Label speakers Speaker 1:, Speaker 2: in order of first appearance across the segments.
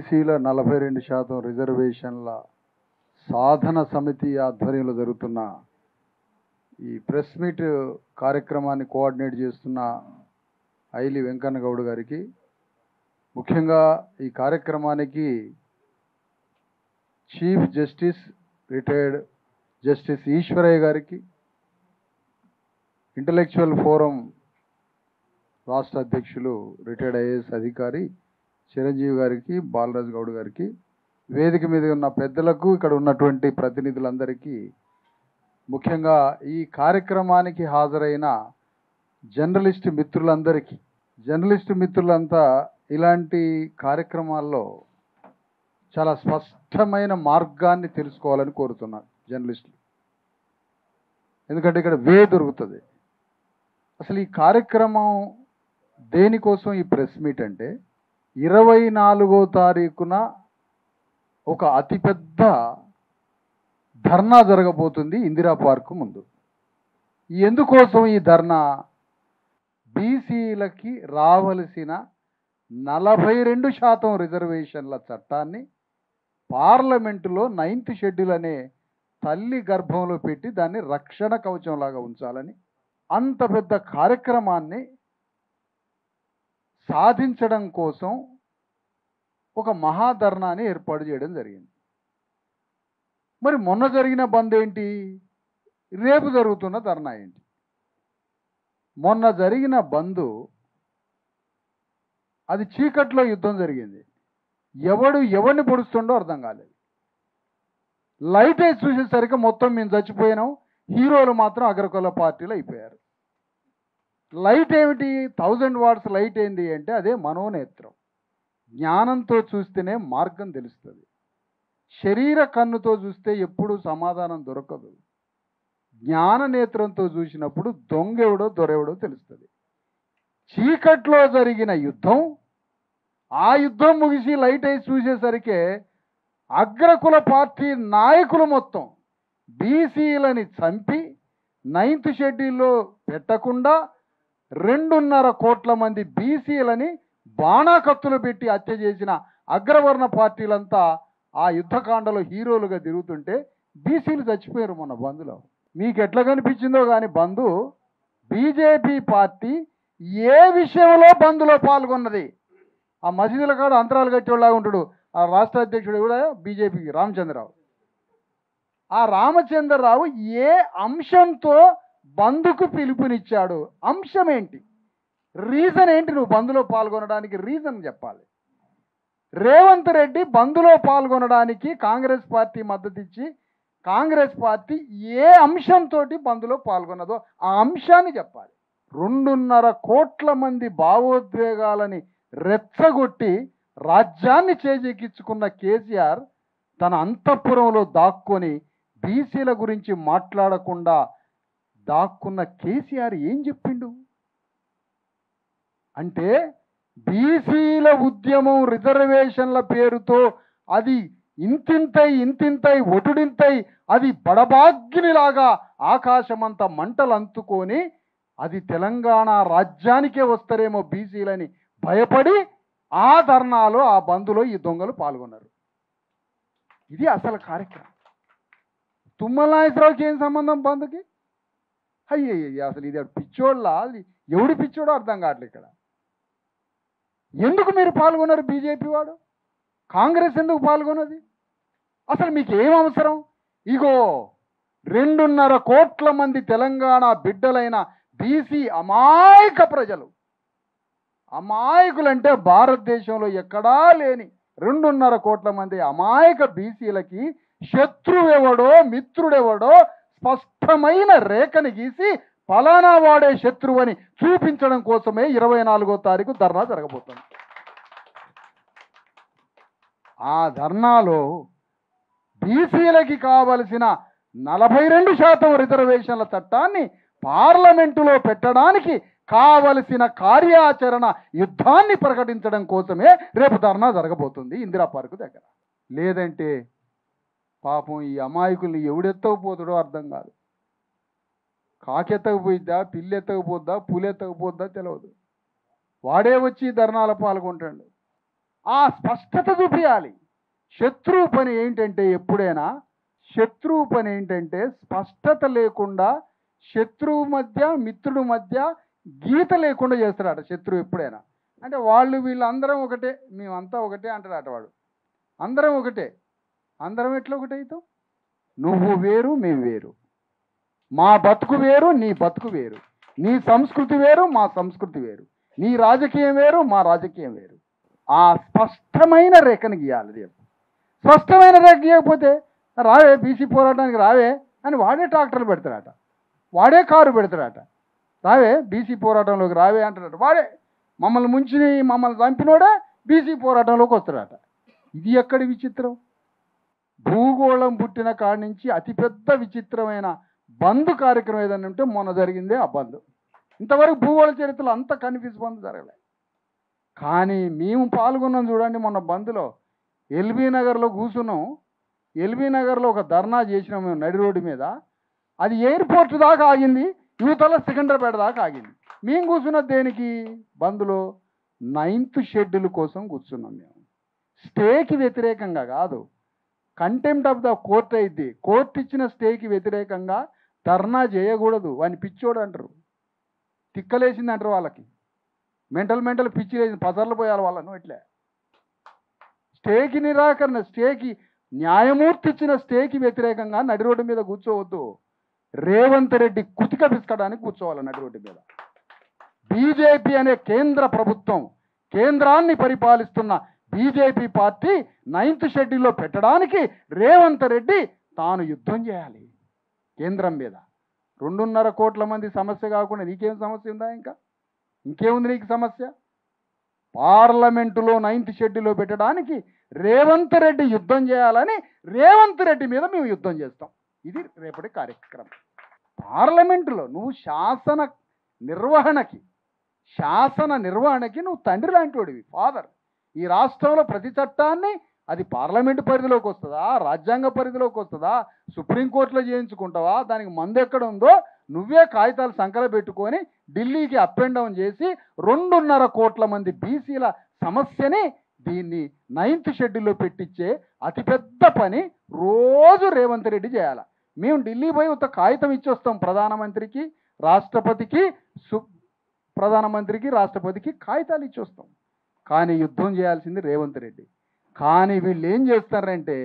Speaker 1: బీసీల 42% రిజర్వేషన్ల సాధన సమితి ఆధ్వర్యంలో జరుగుతున్న ఈ ప్రెస్ మీట్ కార్యక్రమాన్ని కోఆర్డినేట్ చేస్తున్న ఐలి వెంకన్న గౌడ్ గారికి, ముఖ్యంగా ఈ కార్యక్రమానికి chief justice retired justice Eswaraiah గారికి, ఇంటలెక్చువల్ ఫోరం రాష్ట్ర అధ్యక్షులు రిటైర్డ్ ఐఏఎస్ అధికారి చిరంజీవి గారికి, బాలరాజు గౌడ్ గారికి, వేదిక మీద ఉన్న పెద్దలకు, ఇక్కడ ఉన్నటువంటి ప్రతినిధులందరికీ, ముఖ్యంగా ఈ కార్యక్రమానికి హాజరైన జర్నలిస్ట్ మిత్రులందరికీ, జర్నలిస్ట్ మిత్రులంతా ఇలాంటి కార్యక్రమాల్లో చాలా స్పష్టమైన మార్గాన్ని తెలుసుకోవాలని కోరుతున్నారు జర్నలిస్టులు. ఎందుకంటే ఇక్కడ దొరుకుతుంది. అసలు ఈ కార్యక్రమం దేనికోసం, ఈ ప్రెస్ మీట్ అంటే 24వ తారీఖున ఒక అతిపెద్ద ధర్నా జరగబోతుంది ఇందిరా పార్క్ ముందు. ఎందుకోసం ఈ ధర్నా? బీసీలకి రావలసిన 42% రిజర్వేషన్ల చట్టాన్ని పార్లమెంటులో 9th షెడ్యూల్ అనే తల్లి గర్భంలో పెట్టి దాన్ని రక్షణ కవచంలాగా ఉంచాలని, అంత పెద్ద కార్యక్రమాన్ని సాధించడం కోసం ఒక మహాధర్నాని ఏర్పాటు చేయడం జరిగింది. మరి మొన్న జరిగిన బంద్ ఏంటి? రేపు జరుగుతున్న ధర్నా ఏంటి? మొన్న జరిగిన బంద్ అది చీకట్లో యుద్ధం జరిగింది. ఎవరిని పొడుస్తుండో అర్థం కాలేదు. లైట్ వేసి చూసేసరికి మొత్తం మేము చచ్చిపోయినాం, హీరోలు మాత్రం అగ్రకుల పార్టీలు అయిపోయారు. లైట్ ఏమిటి? 1000 వాట్స్ లైట్ ఏంటి అంటే అదే మనోనేత్రం. జ్ఞానంతో చూస్తేనే మార్గం తెలుస్తుంది. శరీర కన్నుతో చూస్తే ఎప్పుడు సమాధానం దొరకదు. జ్ఞాన నేత్రంతో చూసినప్పుడు దొంగెవడో దొరెవడో తెలుస్తుంది. చీకట్లో జరిగిన యుద్ధం, ఆ యుద్ధం ముగిసి లైట్ వేసి చూసేసరికి అగ్రకుల పార్టీ నాయకులు మొత్తం బీసీలని చంపి 9th షెడ్యూల్లో పెట్టకుండా 2.5 కోట్ల మంది బీసీలని బాణాకత్తులు పెట్టి హత్య చేసిన అగ్రవర్ణ పార్టీలంతా ఆ యుద్ధకాండలో హీరోలుగా తిరుగుతుంటే బీసీలు చచ్చిపోయారు మొన్న బంద్లో. మీకు ఎట్లా కనిపించిందో కానీ బంధు బీజేపీ పార్టీ ఏ విషయంలో బంద్లో పాల్గొన్నది? ఆ మసీదుల కాడ అంతరాలు కట్టేలాగా ఉంటాడు ఆ రాష్ట్ర అధ్యక్షుడు కూడా బీజేపీకి, రామచంద్రరావు. ఆ రామచంద్రరావు ఏ అంశంతో బంద్కు పిలుపునిచ్చాడు? అంశం ఏంటి? రీజన్ ఏంటి? నువ్వు బంద్లో పాల్గొనడానికి రీజన్ చెప్పాలి. రేవంత్ రెడ్డి బంద్లో పాల్గొనడానికి కాంగ్రెస్ పార్టీ మద్దతు ఇచ్చి, కాంగ్రెస్ పార్టీ ఏ అంశంతో బంద్లో పాల్గొన్నదో ఆ అంశాన్ని చెప్పాలి. 2.5 కోట్ల మంది భావోద్వేగాలని రెచ్చగొట్టి రాజ్యాన్ని చేజెక్కించుకున్న కేసీఆర్ తన అంతఃపురంలో దాక్కొని బీసీల గురించి మాట్లాడకుండా దాక్కున్న కేసీఆర్ ఏం చెప్పిండు అంటే, బీసీల ఉద్యమం రిజర్వేషన్ల పేరుతో అది ఇంతింతై ఒటుడింతై అది బడబాగ్నిలాగా ఆకాశమంత మంటలు అంతుకొని అది తెలంగాణ రాజ్యానికే వస్తారేమో బీసీలని భయపడి ఆ ధర్నాలో, ఆ బంద్లో ఈ దొంగలు పాల్గొన్నారు. ఇది అసలు కార్యక్రమం. తుమ్మల నాగేశ్వరరావుకి ఏం సంబంధం బంద్కి? అయ్యయ్య, అసలు ఇది పిచ్చోళ్ళ, ఎవడి పిచ్చోడో అర్థం కావట్లేదు ఇక్కడ. ఎందుకు మీరు పాల్గొన్నారు? బీజేపీ వాడు, కాంగ్రెస్ ఎందుకు పాల్గొన్నది? అసలు మీకు ఏం అవసరం? ఇగో 2.5 కోట్ల మంది తెలంగాణ బిడ్డలైన బీసీ అమాయక ప్రజలు, అమాయకులంటే భారతదేశంలో ఎక్కడా లేని 2.5 కోట్ల మంది అమాయక బీసీలకి శత్రువెవడో మిత్రుడెవడో స్పష్టమైన రేఖని గీసి ఫలానా వాడే శత్రువు అని చూపించడం కోసమే 24వ తారీఖు ధర్నా జరగబోతుంది. ఆ ధర్నాలో బీసీలకి కావలసిన 42% రిజర్వేషన్ల చట్టాన్ని పార్లమెంటులో పెట్టడానికి కావలసిన కార్యాచరణ యుద్ధాన్ని ప్రకటించడం కోసమే రేపు ధర్నా జరగబోతుంది ఇందిరా పార్కు దగ్గర. లేదంటే పాపం ఈ అమాయకుల్ని ఎవడెత్తకపోతాడో అర్థం కాదు. కాకెత్తకపోయిద్దా, పిల్లెత్తకపోద్దా, పులెత్తకపోద్దా తెలియదు. వాడే వచ్చి ధర్నాల పాల్గొంటాడు. ఆ స్పష్టత చూపించాలి. శత్రువు పని ఏంటంటే ఎప్పుడైనా శత్రువు పని ఏంటంటే స్పష్టత లేకుండా శత్రువు మధ్య మిత్రుడు మధ్య గీత లేకుండా చేస్తాడట శత్రువు ఎప్పుడైనా. అంటే వాళ్ళు వీళ్ళందరం ఒకటే, మేమంతా ఒకటే అంటాడట వాడు. అందరం ఒకటే. అందరం ఎట్లా ఒకటే అవుతాం? నువ్వు వేరు, మేము వేరు. మా బతుకు వేరు, నీ బతుకు వేరు. నీ సంస్కృతి వేరు, మా సంస్కృతి వేరు. నీ రాజకీయం వేరు, మా రాజకీయం వేరు. ఆ స్పష్టమైన రేఖను గీయాలి రేపు. స్పష్టమైన రేఖ గీయకపోతే రావే బీసీ పోరాటానికి రావే అని వాడే ట్రాక్టర్లు పెడతాడట, వాడే కారు పెడతాడట. రావే బీసీ పోరాటంలోకి రావే అంటాడట. వాడే మమ్మల్ని ముంచి మమ్మల్ని చంపినోడే బీసీ పోరాటంలోకి వస్తాడట. ఇది ఎక్కడి విచిత్రం? భూగోళం పుట్టిన కాడి నుంచి అతిపెద్ద విచిత్రమైన బంద్ కార్యక్రమం ఏదైనా ఉంటే మొన్న జరిగిందే ఆ బంద్. ఇంతవరకు భూగోళ చరిత్రలో అంత కన్ఫ్యూజ్ బంద్ జరగలే. కానీ మేము పాల్గొన్నాం చూడండి మొన్న బంద్లో. ఎల్బీ నగర్లో కూర్చున్నాం. ఎల్బీ నగర్లో ఒక ధర్నా చేసినాం మేము నడి రోడ్డు మీద. అది ఎయిర్పోర్ట్ దాకా ఆగింది, యువతల సికింద్రాబాద్ దాకా ఆగింది. మేము కూర్చున్నది దేనికి? బంద్లో 9th షెడ్యూల్ కోసం కూర్చున్నాం మేము. స్టేకి వ్యతిరేకంగా కాదు, కంటెంప్ట్ ఆఫ్ ద కోర్ట్ అయింది. కోర్టు ఇచ్చిన స్టేకి వ్యతిరేకంగా ధర్నా చేయకూడదు అని పిచ్చోడు అంటారు. తిక్కలేసింది అంటారు వాళ్ళకి. మెంటల్ పిచ్చి లేసింది, పసర్లు పోయాలి వాళ్ళను. ఇట్లే స్టేకి నిరాకరణ, స్టేకి న్యాయమూర్తి ఇచ్చిన స్టేకి వ్యతిరేకంగా నడి రోడ్డు మీద కూర్చోవద్దు. రేవంత్ రెడ్డి కుతిక పిసుకడానికి కూర్చోవాలి నడి రోడ్డు మీద. బీజేపీ అనే కేంద్ర ప్రభుత్వం, కేంద్రాన్ని పరిపాలిస్తున్న బీజేపీ పార్టీ 9th షెడ్యూల్లో పెట్టడానికి రేవంత్ రెడ్డి తాను యుద్ధం చేయాలి కేంద్రం మీద. 2.5 కోట్ల మంది సమస్య కాకుండా నీకేం సమస్య ఉందా? ఇంకేముంది నీకు సమస్య? పార్లమెంటులో 9th షెడ్యూల్లో పెట్టడానికి రేవంత్ రెడ్డి యుద్ధం చేయాలని రేవంత్ రెడ్డి మీద మేము యుద్ధం చేస్తాం. ఇది రేపటి కార్యక్రమం. పార్లమెంటులో నువ్వు శాసన నిర్వహణకి నువ్వు తండ్రి లాంటి వాడివి, ఫాదర్. ఈ రాష్ట్రంలో ప్రతి చట్టాన్ని అది పార్లమెంటు పరిధిలోకి వస్తుందా, రాజ్యాంగ పరిధిలోకి వస్తుందా, సుప్రీంకోర్టులో చేయించుకుంటావా, దానికి మందు ఎక్కడ ఉందో నువ్వే కాగితాలు సంకల పెట్టుకొని ఢిల్లీకి అప్ అండ్ డౌన్ చేసి 2.5 కోట్ల మంది బీసీల సమస్యని దీన్ని 9th షెడ్యూల్లో పెట్టించే అతిపెద్ద పని రోజు రేవంత్ రెడ్డి చేయాలి. మేము ఢిల్లీ పోయి ఒక కాగితం ఇచ్చొస్తాం ప్రధానమంత్రికి, రాష్ట్రపతికి కాగితాలు ఇచ్చొస్తాం. కానీ యుద్ధం చేయాల్సింది రేవంత్ రెడ్డి. కానీ వీళ్ళు ఏం చేస్తారంటే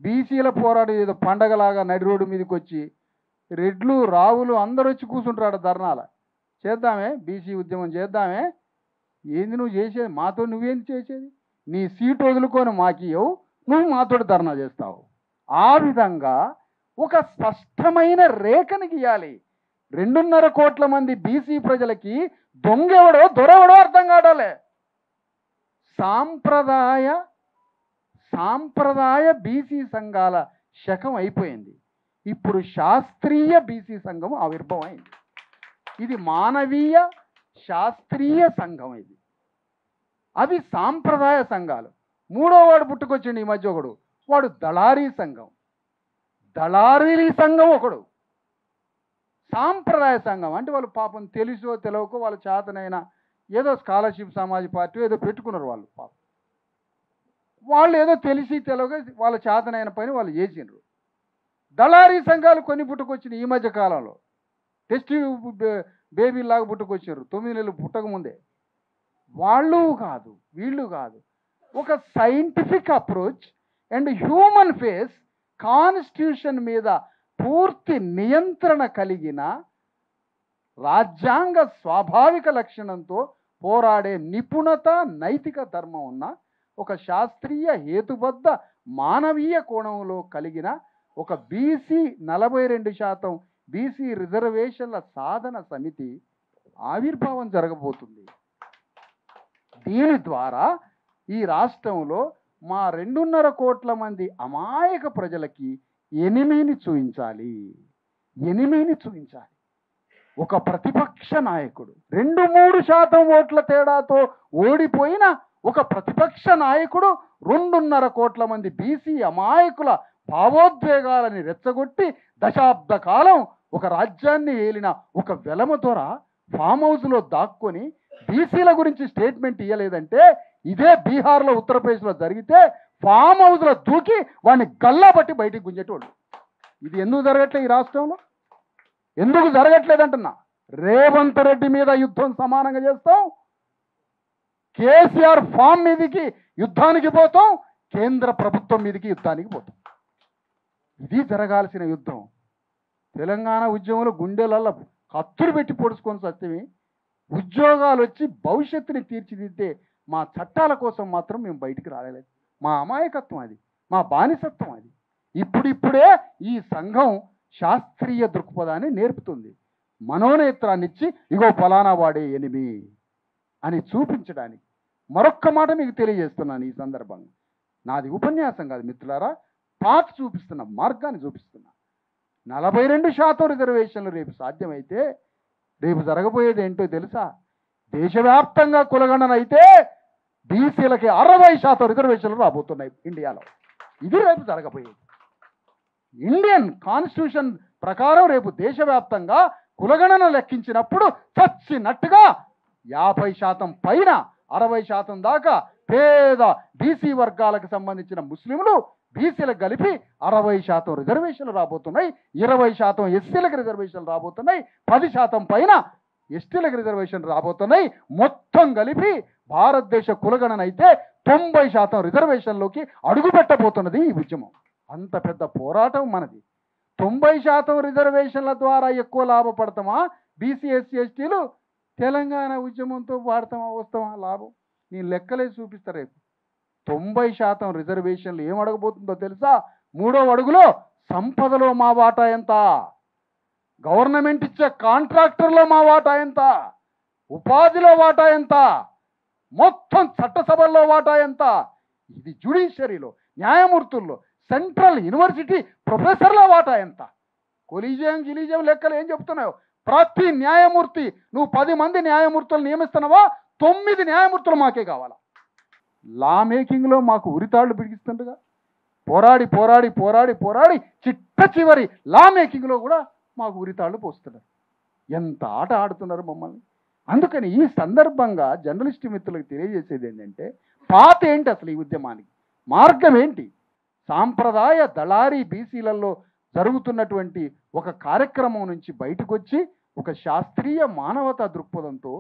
Speaker 1: బీసీల పోరాటం ఏదో పండగలాగా నడి రోడ్డు మీదకి వచ్చి రెడ్లు రావులు అందరూ వచ్చి కూర్చుంటారు ధర్నాల. చేద్దామే బీసీ ఉద్యమం చేద్దామే. ఏంది నువ్వు చేసేది? మాతో నువ్వేంది చేసేది? నీ సీటు వదులుకొని మాకియవు, నువ్వు మాతో ధర్నా చేస్తావు. ఆ విధంగా ఒక స్పష్టమైన రేఖను గీయాలి. 2.5 కోట్ల మంది బీసీ ప్రజలకి దొంగెవడో దొరెవడో అర్థం కావడాలే. సాంప్రదాయ బీసీ సంఘాల శకం అయిపోయింది. ఇప్పుడు శాస్త్రీయ బీసీ సంఘం ఆవిర్భావం అయింది. ఇది మానవీయ శాస్త్రీయ సంఘం. ఇది అవి సాంప్రదాయ సంఘాలు. 3వ వాడు పుట్టుకొచ్చిండు ఈ మధ్య ఒకడు, వాడు దళారీ సంఘం. దళారీ సంఘం ఒకడు. సాంప్రదాయ సంఘం అంటే వాళ్ళు పాపం తెలుసో తెలవకో వాళ్ళ చేతనైనా ఏదో స్కాలర్షిప్ సమాజ్ పార్టీ ఏదో పెట్టుకున్నారు వాళ్ళు. పాపం వాళ్ళు ఏదో తెలిసి తెలవక వాళ్ళ చేతనైన పని వాళ్ళు చేసిండ్రు. దళారీ సంఘాలు కొన్ని పుట్టుకొచ్చినాయి ఈ మధ్య కాలంలో. టెస్ట్ బేబీలాగా పుట్టుకొచ్చారు 9 నెలలు పుట్టకముందే. వాళ్ళు కాదు వీళ్ళు కాదు, ఒక scientific approach and human face constitution మీద పూర్తి నియంత్రణ కలిగిన రాజ్యాంగ స్వాభావిక లక్షణంతో పోరాడే నిపుణత నైతిక ధర్మం ఉన్న ఒక శాస్త్రీయ హేతుబద్ధ మానవీయ కోణంలో కలిగిన ఒక బీసీ 42% బీసీ రిజర్వేషన్ల సాధన సమితి ఆవిర్భావం జరగబోతుంది. దీని ద్వారా ఈ రాష్ట్రంలో మా 2.5 కోట్ల మంది అమాయక ప్రజలకి ఎనిమిని చూపించాలి. ఒక ప్రతిపక్ష నాయకుడు 2-3% ఓట్ల తేడాతో ఓడిపోయిన ఒక ప్రతిపక్ష నాయకుడు 2.5 కోట్ల మంది బీసీ అమాయకుల భావోద్వేగాలని రెచ్చగొట్టి దశాబ్ద కాలం ఒక రాజ్యాన్ని ఏలిన ఒక వెలమ దొర ఫామ్ హౌస్లో దాక్కొని బీసీల గురించి స్టేట్మెంట్ ఇవ్వలేదంటే ఇదే బీహార్లో ఉత్తరప్రదేశ్లో జరిగితే ఫామ్ హౌస్లో దూకి వాడిని గల్లా బట్టి బయటికి గుంజేటోళ్ళు. ఇది ఎందుకు జరగట్లేదు ఈ రాష్ట్రంలో? ఎందుకు జరగట్లేదంటున్నా. రేవంత్ రెడ్డి మీద యుద్ధం సమానంగా చేస్తాం, కేసీఆర్ ఫామ్ మీదికి యుద్ధానికి పోతాం, కేంద్ర ప్రభుత్వం మీదికి యుద్ధానికి పోతాం. ఇది జరగాల్సిన యుద్ధం. తెలంగాణ ఉద్యమంలో గుండెలల్లో కత్తులు పెట్టి పొడుచుకొని సత్యమే, ఉద్యోగాలు వచ్చి భవిష్యత్తుని తీర్చిదిద్దే మా చట్టాల కోసం మాత్రం మేము బయటికి రాలేదు. మా అమాయకత్వం అది, మా బానిసత్వం అది. ఇప్పుడిప్పుడే ఈ సంఘం శాస్త్రీయ దృక్పథాన్ని నేర్పుతుంది. మనోనేత్రాన్నిచ్చి ఇగో ఫలానా వాడే ఎనిమి అని చూపించడానికి మరొక్క మాట మీకు తెలియజేస్తున్నాను ఈ సందర్భంగా. నాది ఉపన్యాసం కాదు మిత్రులారా, పాత్ చూపిస్తున్నా, మార్గాన్ని చూపిస్తున్నా. 42% రిజర్వేషన్లు రేపు సాధ్యమైతే రేపు జరగబోయేది ఏంటో తెలుసా? దేశవ్యాప్తంగా కులగణన అయితే బీసీలకి 60% రిజర్వేషన్లు రాబోతున్నాయి ఇండియాలో. ఇది రేపు జరగబోయేది. ఇండియన్ కాన్స్టిట్యూషన్ ప్రకారం రేపు దేశవ్యాప్తంగా కులగణన లెక్కించినప్పుడు చచ్చినట్టుగా 50% పైన 60% దాకా పేద బీసీ వర్గాలకు సంబంధించిన ముస్లింలు బీసీలకు కలిపి 60% రిజర్వేషన్లు రాబోతున్నాయి. 20% ఎస్సీలకు రిజర్వేషన్లు రాబోతున్నాయి. 10% పైన ఎస్టీలకు రిజర్వేషన్లు రాబోతున్నాయి. మొత్తం కలిపి భారతదేశ కులగణన అయితే 90% రిజర్వేషన్లోకి అడుగుపెట్టబోతున్నది ఈ ఉద్యమం. అంత పెద్ద పోరాటం మనది. 90% రిజర్వేషన్ల ద్వారా ఎక్కువ లాభపడతామా బీసీ ఎస్సీ ఎస్టీలు? తెలంగాణ ఉద్యమంతో వాడతామా వస్తామా లాభం? నేను లెక్కలే చూపిస్తా రేపు. 90% రిజర్వేషన్లు ఏం అడగబోతుందో తెలుసా? 3వ అడుగులో సంపదలో మా వాటా ఎంత, గవర్నమెంట్ ఇచ్చే కాంట్రాక్టర్లో మా వాటా ఎంత, ఉపాధిలో వాటా ఎంత, మొత్తం చట్టసభల్లో వాటా ఎంత, ఇది జ్యుడిషియరీలో న్యాయమూర్తుల్లో సెంట్రల్ యూనివర్సిటీ ప్రొఫెసర్ల వాటా ఎంత, కొలీజియం లెక్కలు ఏం చెప్తున్నాయో. ప్రతి న్యాయమూర్తి, నువ్వు 10 మంది న్యాయమూర్తులు నియమిస్తున్నావా, 9 న్యాయమూర్తులు మాకే కావాలా. లా మేకింగ్లో మాకు ఉరితాళ్లు బిగిస్తుండగా పోరాడి పోరాడి పోరాడి పోరాడి చిట్ట చివరి లా మేకింగ్లో కూడా మాకు ఉరితాళ్లు పోస్తున్నారు. ఎంత ఆట ఆడుతున్నారు మమ్మల్ని. అందుకని ఈ సందర్భంగా జర్నలిస్ట్ మిత్రులకు తెలియజేసేది ఏంటంటే, పాత ఏంటి అసలు ఈ ఉద్యమానికి, మార్గం ఏంటి? సాంప్రదాయ దళారీ బీసీలలో జరుగుతున్నటువంటి ఒక కార్యక్రమం నుంచి బయటకు వచ్చి ఒక శాస్త్రీయ మానవతా దృక్పథంతో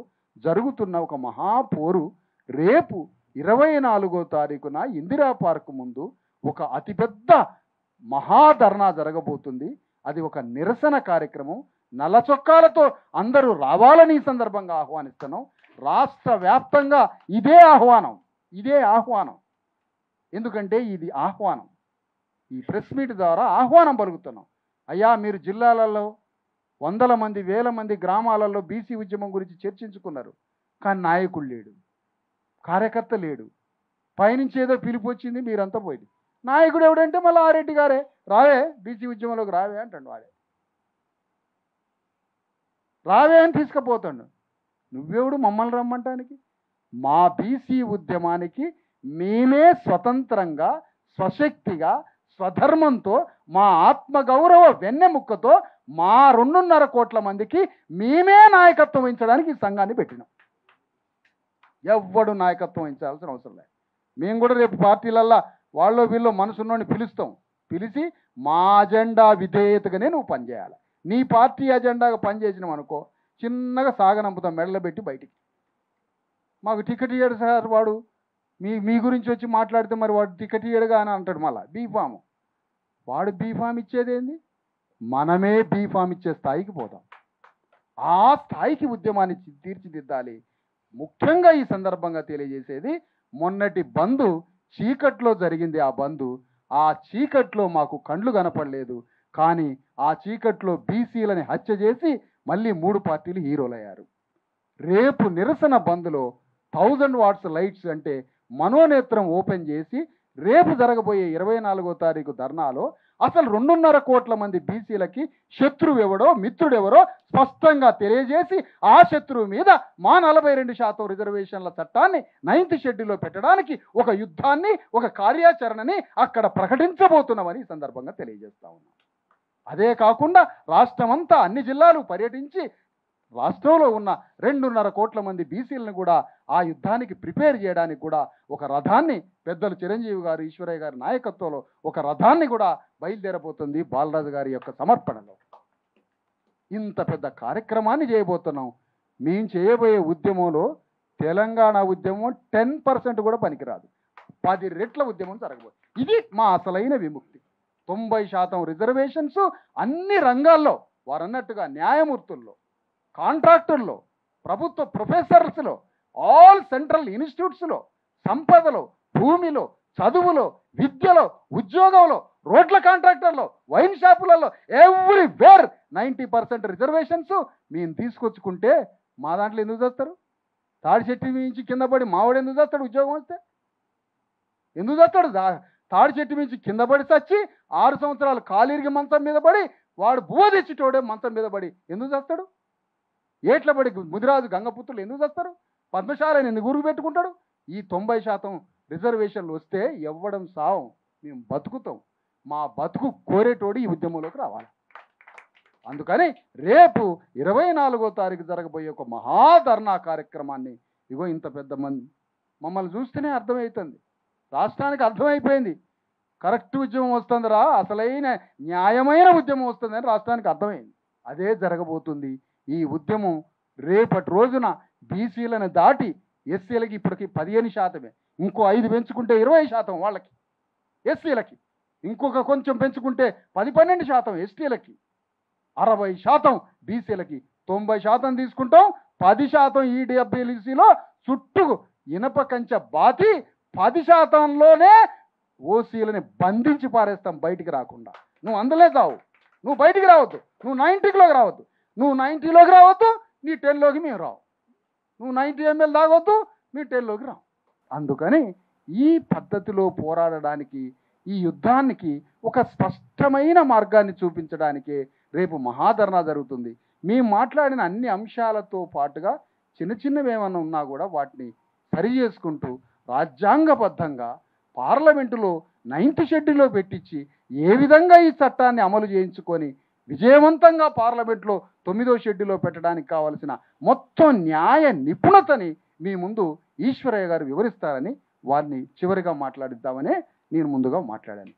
Speaker 1: జరుగుతున్న ఒక మహాపోరు రేపు 24వ తారీఖున ఇందిరా పార్క్ ముందు ఒక అతిపెద్ద మహాధర్నా జరగబోతుంది. అది ఒక నిరసన కార్యక్రమం. నల్ల చొక్కాలతో అందరూ రావాలని ఈ సందర్భంగా ఆహ్వానిస్తున్నాం. రాష్ట్ర వ్యాప్తంగా ఇదే ఆహ్వానం. ఎందుకంటే ఇది ఆహ్వానం. ఈ ప్రెస్ మీట్ ద్వారా ఆహ్వానం పలుకుతున్నాం. అయ్యా, మీరు జిల్లాలలో 100 మంది 1000 మంది గ్రామాలలో బీసీ ఉద్యమం గురించి చర్చించుకున్నారు, కానీ నాయకుడు లేడు, కార్యకర్త లేడు. పైనుంచి ఏదో పిలుపు వచ్చింది, మీరంతా పోయింది. నాయకుడు ఎవడంటే మళ్ళీ ఆరెడ్డి గారే, రావే బీసీ ఉద్యమంలోకి రావే అంటాడు. వాడే రావే అని తీసుకుపోతాడు. నువ్వెవడు మమ్మల్ని రమ్మంటానికి? మా బీసీ ఉద్యమానికి మేమే స్వతంత్రంగా, స్వశక్తిగా, స్వధర్మంతో, మా ఆత్మగౌరవ వెన్నెముక్కతో మా 2.5 కోట్ల మందికి మేమే నాయకత్వం వహించడానికి ఈ సంఘాన్ని పెట్టినాం. ఎవ్వడు నాయకత్వం వహించాల్సిన అవసరం లేదు. మేము కూడా రేపు పార్టీలల్లో వాళ్ళు వీళ్ళు మనసున్నోని పిలిచి మా అజెండా విధేయతగానే నువ్వు పనిచేయాలి. నీ పార్టీ అజెండాగా పనిచేసినావు అనుకో, చిన్నగా సాగనంపుతాం మెడలో పెట్టి బయటికి. మాకు టికెట్ ఇయ్యాడు సార్ వాడు, మీ గురించి వచ్చి మాట్లాడితే మరి వాడు టికెట్ ఇయ్యడుగా అని అంటాడు. మళ్ళీ బీఫామ్, వాడు బీఫామ్ ఇచ్చేదేంది? మనమే బీఫామ్ ఇచ్చే స్థాయికి పోతాం. ఆ స్థాయికి ఉద్యమాన్ని తీర్చిదిద్దాలి. ముఖ్యంగా ఈ సందర్భంగా తెలియజేసేది, మొన్నటి బంద్ చీకట్లో జరిగింది. ఆ చీకట్లో మాకు కండ్లు కనపడలేదు, కానీ ఆ చీకట్లో బీసీలని హత్య చేసి మళ్ళీ 3 పార్టీలు హీరోలయ్యారు. రేపు నిరసన బంద్లో 1000 వాట్స్ లైట్స్ అంటే మనోనేత్రం ఓపెన్ చేసి రేపు జరగబోయే 24వ తారీఖు ధర్నాలో అసలు 2.5 కోట్ల మంది బీసీలకి శత్రువు ఎవడో మిత్రుడెవరో స్పష్టంగా తెలియజేసి ఆ శత్రువు మీద మా 42% రిజర్వేషన్ల చట్టాన్ని 9th షెడ్యూల్లో పెట్టడానికి ఒక యుద్ధాన్ని, ఒక కార్యాచరణని అక్కడ ప్రకటించబోతున్నామని ఈ సందర్భంగా తెలియజేస్తా ఉన్నాం. అదే కాకుండా రాష్ట్రమంతా అన్ని జిల్లాలు పర్యటించి రాష్ట్రంలో ఉన్న 2.5 కోట్ల మంది బీసీలను కూడా ఆ యుద్ధానికి ప్రిపేర్ చేయడానికి కూడా ఒక రథాన్ని పెద్దలు చిరంజీవి గారు, ఈశ్వరయ్య గారి నాయకత్వంలో ఒక రథాన్ని కూడా బయలుదేరబోతుంది బాలరాజు గారి యొక్క సమర్పణలో. ఇంత పెద్ద కార్యక్రమాన్ని చేయబోతున్నాం. మేము చేయబోయే ఉద్యమంలో తెలంగాణ ఉద్యమం 10% కూడా పనికిరాదు. 10 రెట్ల ఉద్యమం జరగబోతుంది. ఇది మా అసలైన విముక్తి. 90% రిజర్వేషన్స్ అన్ని రంగాల్లో, వారన్నట్టుగా న్యాయమూర్తుల్లో, కాంట్రాక్టర్లో, ప్రభుత్వ ప్రొఫెసర్స్లో, ఆల్ సెంట్రల్ ఇన్స్టిట్యూట్స్లో, సంపదలో, భూమిలో, చదువులో, విద్యలో, ఉద్యోగంలో, రోడ్ల కాంట్రాక్టర్లో, వైన్ షాపులలో, ఎవ్రీవేర్ 90% రిజర్వేషన్స్ మేము తీసుకొచ్చుకుంటే మా దాంట్లో ఎందుకు చేస్తారు? తాడి చెట్టు మించి కింద పడి మావాడు ఎందుకు చేస్తాడు? ఉద్యోగం వస్తే ఎందుకు చేస్తాడు? తాడి చెట్టు మించి కింద పడి చచ్చి 6 సంవత్సరాలు కాలిరిగి మంచం మీద పడి వాడు బువ్వ తెచ్చిటోడే మంచం మీద పడి ఎందుకు చేస్తాడు? ఏట్ల పడి ముదిరాజు గంగపుత్రులు ఎందుకు చేస్తారు? పద్మశాలని ఎందుకు గురుగు పెట్టుకుంటాడు? ఈ 90% రిజర్వేషన్లు వస్తే ఎవ్వడం సావం, మేము బతుకుతాం. మా బతుకు కోరేటోడు ఈ ఉద్యమంలోకి రావాలి. అందుకని రేపు 24వ తారీఖు జరగబోయే ఒక మహాధర్నా కార్యక్రమాన్ని, ఇగో ఇంత పెద్ద మంది మమ్మల్ని చూస్తేనే అర్థమవుతుంది, రాష్ట్రానికి అర్థమైపోయింది కరెక్ట్ ఉద్యమం వస్తుందిరా, అసలైన న్యాయమైన ఉద్యమం వస్తుందని రాష్ట్రానికి అర్థమైంది. అదే జరగబోతుంది. ఈ ఉద్యమం రేపటి రోజున బీసీలను దాటి ఎస్సీలకి ఇప్పటికి 15%, ఇంకో 5 పెంచుకుంటే 20% వాళ్ళకి, ఎస్సీలకి ఇంకొక కొంచెం పెంచుకుంటే 10-12% ఎస్టీలకి, 60% బీసీలకి, 90% తీసుకుంటాం. 10% ఈడబ్ల్యూసీలో చుట్టూ ఇనప కంచె బాతి 10%లోనే ఓసీలని బంధించి పారేస్తాం బయటికి రాకుండా. నువ్వు అందులో చావు, నువ్వు బయటికి రావద్దు, నువ్వు 90లోకి రావద్దు, నువ్వు 90లోకి రావద్దు, నీ 10లోకి మేము రావు, నువ్వు 90 ml తాగొద్దు, మీ 10లోకి రావు. అందుకని ఈ పద్ధతిలో పోరాడడానికి, ఈ యుద్ధానికి ఒక స్పష్టమైన మార్గాన్ని చూపించడానికి రేపు మహాధర్నా జరుగుతుంది. మేము మాట్లాడిన అన్ని అంశాలతో పాటుగా చిన్న చిన్నవి ఏమన్నా ఉన్నా కూడా వాటిని సరి చేసుకుంటూ రాజ్యాంగబద్ధంగా పార్లమెంటులో 9th షెడ్యూల్లో పెట్టించి ఏ విధంగా ఈ చట్టాన్ని అమలు చేయించుకొని విజయవంతంగా పార్లమెంట్లో 9వ షెడ్యూల్లో పెట్టడానికి కావలసిన మొత్తం న్యాయ నిపుణతని మీ ముందు ఈశ్వరయ్య గారు వివరిస్తారని వారిని చివరిగా మాట్లాడిద్దామనే నేను ముందుగా మాట్లాడాను.